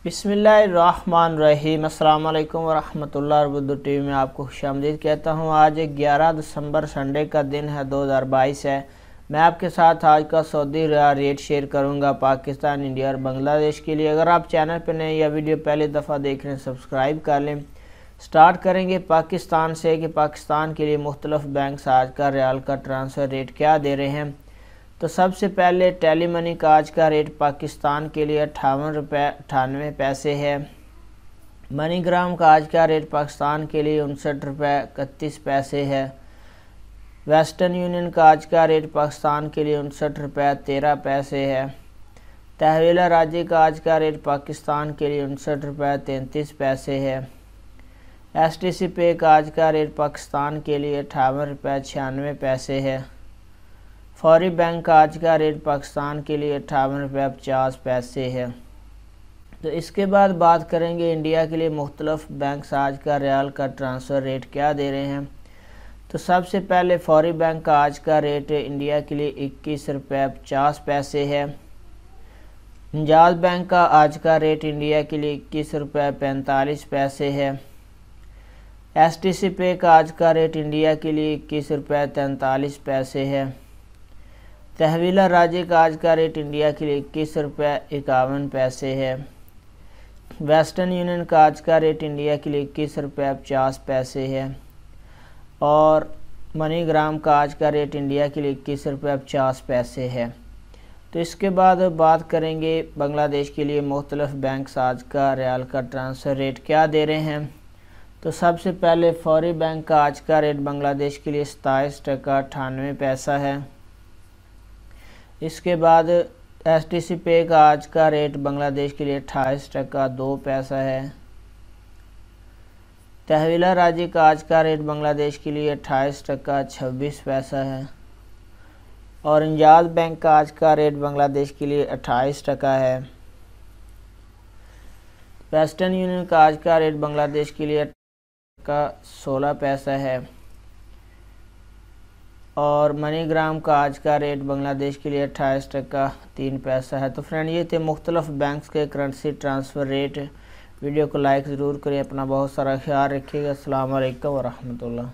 बिस्मिल्लाहिर्रहमानिर्रहीम। अस्सलाम वालेकुम वरहमतुल्लाहि वबरकातुहू। टीवी में आपको खुशामदीद कहता हूँ। आज 11 दिसंबर संडे का दिन है, 2022 है। मैं आपके साथ आज का सऊदी रियाल रेट शेयर करूँगा पाकिस्तान, इंडिया और बांग्लादेश के लिए। अगर आप चैनल पर नए या वीडियो पहली दफ़ा देख रहे हैं, सब्सक्राइब कर लें। स्टार्ट करेंगे पाकिस्तान से कि पाकिस्तान के लिए मुख्तलिफ बैंक आज का रियाल का ट्रांसफ़र रेट क्या दे रहे हैं। तो सबसे पहले टेली मनी का आज का रेट पाकिस्तान के लिए 58 रुपये 98 पैसे है। मनीग्राम का आज का रेट पाकिस्तान के लिए 59 रुपये 31 पैसे है। वेस्टर्न यूनियन का आज का रेट पाकिस्तान के लिए 59 रुपये 13 पैसे है। तहवीला राजी का आज का रेट पाकिस्तान के लिए 59 रुपये 33 पैसे है। STC पे का आज का रेट पाकिस्तान के लिए 58 रुपये 96 पैसे है। फौरी बैंक का आज का रेट पाकिस्तान के लिए 58 रुपये 50 पैसे है। तो इसके बाद बात करेंगे इंडिया के लिए मुख्तलिफ बैंक आज का रियाल का ट्रांसफ़र रेट क्या दे रहे हैं। तो सबसे पहले फौरी बैंक का आज का रेट इंडिया के लिए 21 रुपये 50 पैसे है। इंजाज बैंक का आज का रेट इंडिया के लिए 21 रुपये 45 पैसे है। STC पे का आज का रेट इंडिया के लिए 21 रुपये 43 पैसे है। तहवीला राजी का आज का रेट इंडिया के लिए 21 रुपये 51 पैसे है। वेस्टर्न यूनियन का आज का रेट इंडिया के लिए 21 रुपये 50 पैसे है। और मनीग्राम का आज का रेट इंडिया के लिए 21 रुपये 50 पैसे है। तो इसके बाद बात करेंगे बांग्लादेश के लिए मुख्तलिफ बैंक आज का रियाल का ट्रांसफ़र रेट क्या दे रहे हैं। तो सबसे पहले फौरी बैंक का आज का रेट बांग्लादेश के लिए 27 टका 98 पैसा है। इसके बाद STC पे का आज का रेट बांग्लादेश के लिए 28 टका 2 पैसा है। तहवीला राजी का आज का रेट बांग्लादेश के लिए 28 टका 26 पैसा है। और इंजाज बैंक का आज का रेट बांग्लादेश के लिए 28 टका है। वेस्टर्न यूनियन का आज का रेट बांग्लादेश के लिए 16 पैसा है। और मनीग्राम का आज का रेट बांग्लादेश के लिए 28 टका 3 पैसा है। तो फ्रेंड, ये थे मुख्तलिफ बैंक्स के करेंसी ट्रांसफ़र रेट। वीडियो को लाइक ज़रूर करें। अपना बहुत सारा ख्याल रखिएगा। अस्सलाम वालेकुम वरहमतुल्लाह।